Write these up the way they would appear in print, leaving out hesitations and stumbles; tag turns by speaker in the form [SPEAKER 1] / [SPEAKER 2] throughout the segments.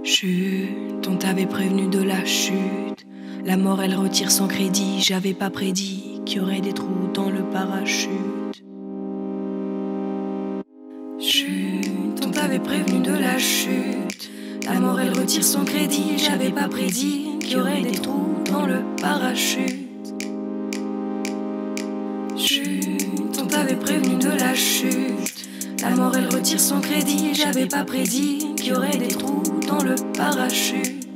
[SPEAKER 1] Chut, on t'avait prévenu de la chute. La mort elle retire son crédit. J'avais pas prédit qu'il y aurait des trous dans le parachute. Chut, on t'avait prévenu de la chute. La mort elle retire son crédit. J'avais pas prédit qu'il y aurait des trous dans le parachute. Chut, on t'avait prévenu de la chute. La mort elle retire son crédit. J'avais pas prédit qu'il y aurait des trous dans le parachute.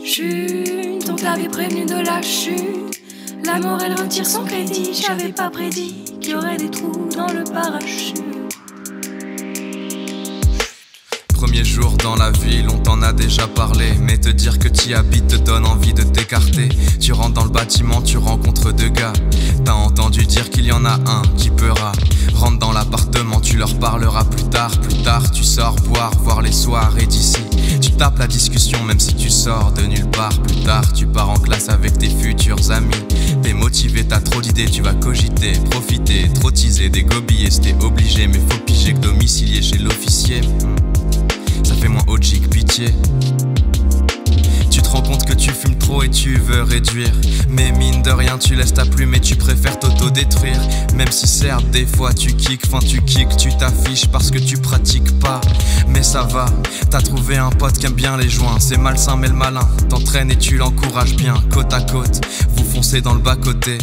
[SPEAKER 1] Chut, on t'avait prévenu de la chute. La mort elle retire son crédit. J'avais pas prédit qu'il y aurait des trous dans le parachute.
[SPEAKER 2] Premier jour dans la ville, on t'en a déjà parlé. Mais te dire que t'y habites te donne envie de t'écarter. Tu rentres dans le bâtiment, tu rencontres deux gars. T'as entendu dire qu'il y en a un qui peura. Rentre dans l'appartement, tu leur parleras plus tard. Plus tard, tu sors boire, voir les soirées d'ici. Tu tapes la discussion même si tu sors de nulle part. Plus tard, tu pars en classe avec tes futurs amis. T'es motivé, t'as trop d'idées, tu vas cogiter, profiter, trop teaser, des gobilles. C'était obligé, mais faut piger que domicilié chez l'officier. Ça fait moins OG que pitié. Tu te rends compte que tu fumes trop et tu veux réduire. Mais mine de rien tu laisses ta plume et tu préfères t'auto-détruire. Même si certes des fois tu kicks, tu t'affiches parce que tu pratiques pas. Mais ça va, t'as trouvé un pote qui aime bien les joints. C'est malsain mais le malin t'entraîne et tu l'encourages bien. Côte à côte, vous foncez dans le bas-côté.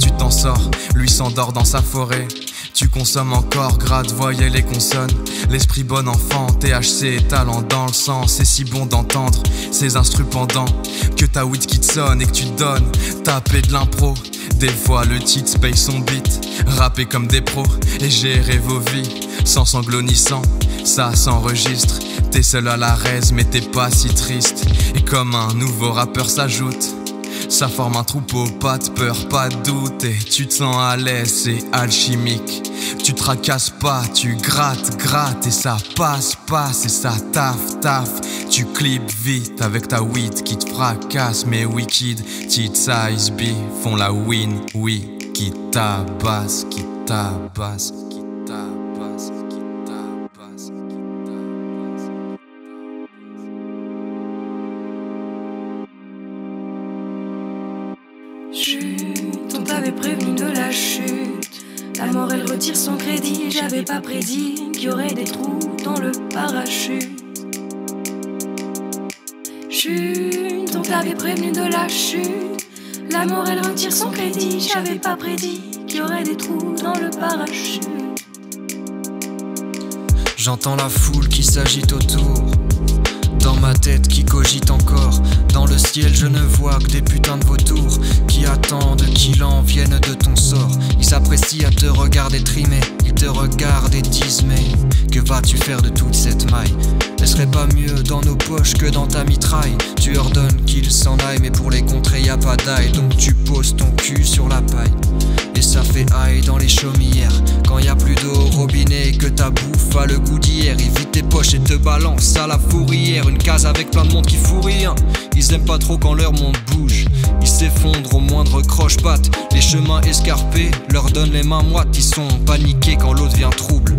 [SPEAKER 2] Tu t'en sors, lui s'endort dans sa forêt. Tu consommes encore, gratte, voyelles et consonnes. L'esprit bon enfant, THC et talent dans le sang. C'est si bon d'entendre ces instrus pendant que ta weed qui te sonne et que tu te donnes. Taper de l'impro, des fois le titre paye son beat. Rapper comme des pros et gérer vos vies sans sanglots ni sang, ça s'enregistre. T'es seul à la raise mais t'es pas si triste. Et comme un nouveau rappeur s'ajoute, ça forme un troupeau, pas de peur, pas de doute. Et tu te sens à l'aise, c'est alchimique. Tu te tracasses pas, tu grattes et ça passe et ça taffe. Tu clips vite avec ta weed qui te fracasse. Mais wicked, Tit Size B font la win, oui, qui tabasse.
[SPEAKER 1] Chut, on t'avait prévenu de la chute. La mort elle retire son crédit. J'avais pas prédit qu'il y aurait des trous dans le parachute. Chut, on t'avait prévenu de la chute. La mort elle retire son crédit. J'avais pas prédit qu'il y aurait des trous dans le parachute.
[SPEAKER 3] J'entends la foule qui s'agite autour, dans ma tête qui cogite encore. Dans le ciel je ne vois que des putains de vautours qui attendent qu'il en vienne de ton sort. Ils s'apprécient à te regarder trimer. Ils te regardent et disent mais que vas-tu faire de toute cette maille? Ne serait pas mieux dans nos poches que dans ta mitraille? Tu ordonnes qu'ils s'en aillent mais pour les contrer y a pas d'ail. Donc tu poses ton cul sur la paille et ça fait aïe dans les chaumières. Quand y a plus d'eau au robinet et que ta bouffe a le goût d'hier, il vide tes poches et te balance à la fourrière. Une case avec plein de monde qui fout rien. Ils aiment pas trop quand leur monde bouge. Ils s'effondrent au moindre croche-patte. Les chemins escarpés leur donnent les mains moites. Ils sont paniqués quand l'autre vient trouble.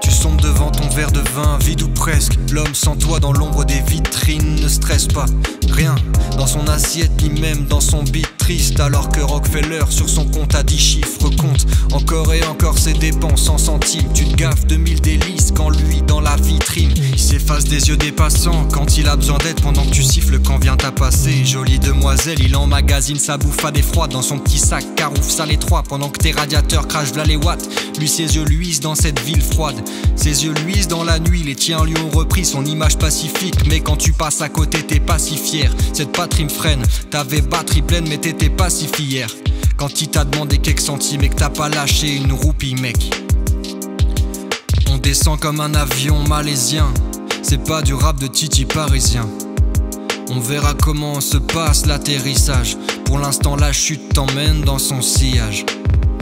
[SPEAKER 3] Tu sombres devant ton verre de vin, vide ou presque. L'homme sans toi dans l'ombre des vitrines ne stresse pas. Rien dans son assiette ni même dans son beat triste. Alors que Rockefeller sur son compte à 10 chiffres compte encore et encore ses dépenses en centimes. Tu te gaffes de 1000 délices quand lui dans la vitrine il s'efface des yeux des passants quand il a besoin d'aide pendant que tu siffles quand vient ta passer. Jolie demoiselle, il emmagasine sa bouffe à défroide dans son petit sac carouf sale étroit pendant que tes radiateurs crachent v'là les watts. Lui ses yeux luisent dans cette ville froide. Ses yeux luisent dans la nuit, les tiens lui ont repris son image pacifique. Mais quand tu passes à côté t'es pas si fier. Cette patrie me freine, t'avais batterie pleine mais t'étais pas si fier. Quand il t'a demandé quelques centimes et que t'as pas lâché une roupie mec. On descend comme un avion malaisien. C'est pas du rap de Titi parisien. On verra comment se passe l'atterrissage. Pour l'instant la chute t'emmène dans son sillage.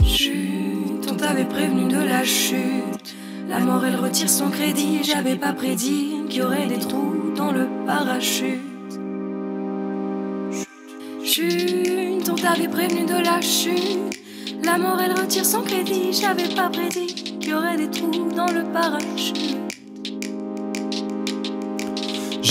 [SPEAKER 1] Chut, on t'avait prévenu de la chute. La mort elle retire son crédit. J'avais pas prédit qu'il y aurait des trous dans le parachute. Chut, on t'avait prévenu de la chute. La mort elle retire son crédit. J'avais pas prédit qu'il y aurait des trous dans le parachute.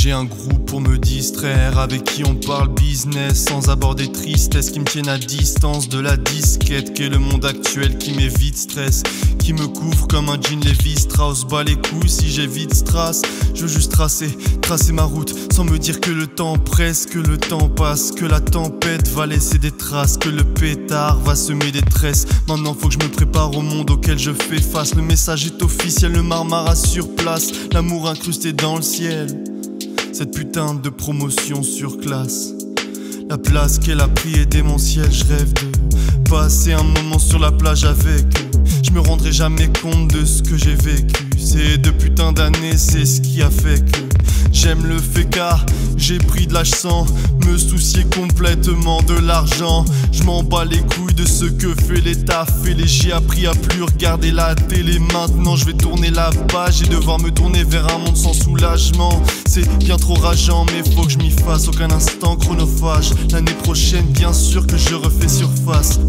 [SPEAKER 4] J'ai un groupe pour me distraire, avec qui on parle business, sans aborder tristesse, qui me tiennent à distance de la disquette, qu'est le monde actuel qui m'évite stress, qui me couvre comme un jean Lévi-Strauss. Bas les couilles si j'évite strass, je veux juste tracer ma route, sans me dire que le temps presse, que le temps passe, que la tempête va laisser des traces, que le pétard va semer des tresses. Maintenant faut que je me prépare au monde auquel je fais face. Le message est officiel, le marmara sur place, l'amour incrusté dans le ciel, cette putain de promotion sur classe. La place qu'elle a pris est démentielle, je rêve de passer un moment sur la plage avec eux. Je me rendrai jamais compte de ce que j'ai vécu. Ces 2 putains d'années, c'est ce qui a fait que j'aime le fait car j'ai pris de l'âge sans me soucier complètement de l'argent. Je m'en bats les couilles de ce que fait l'État. J'ai appris à plus regarder la télé. Maintenant je vais tourner la page et devoir me tourner vers un monde sans soulagement. C'est bien trop rageant mais faut que je m'y fasse. Aucun instant chronophage. L'année prochaine bien sûr que je refais surface.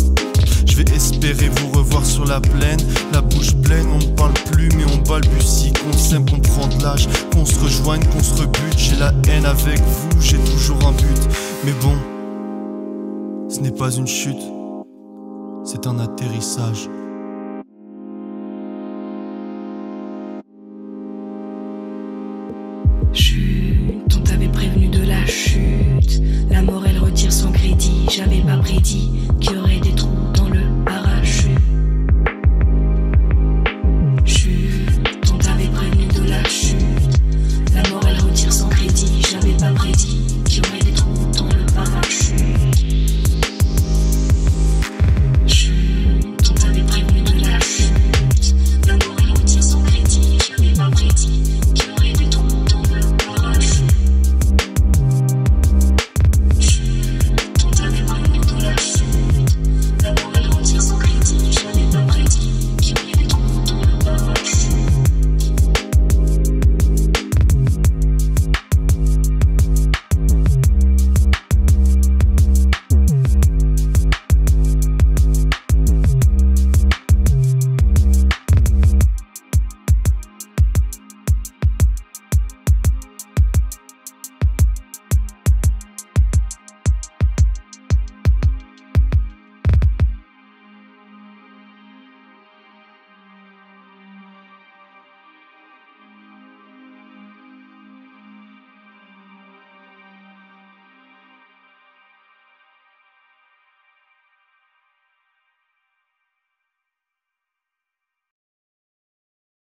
[SPEAKER 4] Je vais espérer vous revoir sur la plaine, la bouche pleine, on ne parle plus mais on balbutie, qu'on s'aime, qu'on prend de l'âge, qu'on se rejoigne, qu'on se rebute. J'ai la haine avec vous, j'ai toujours un but. Mais bon, ce n'est pas une chute, c'est un atterrissage.
[SPEAKER 1] Chut, on t'avait prévenu de la chute. La mort elle retire son crédit, j'avais pas prédit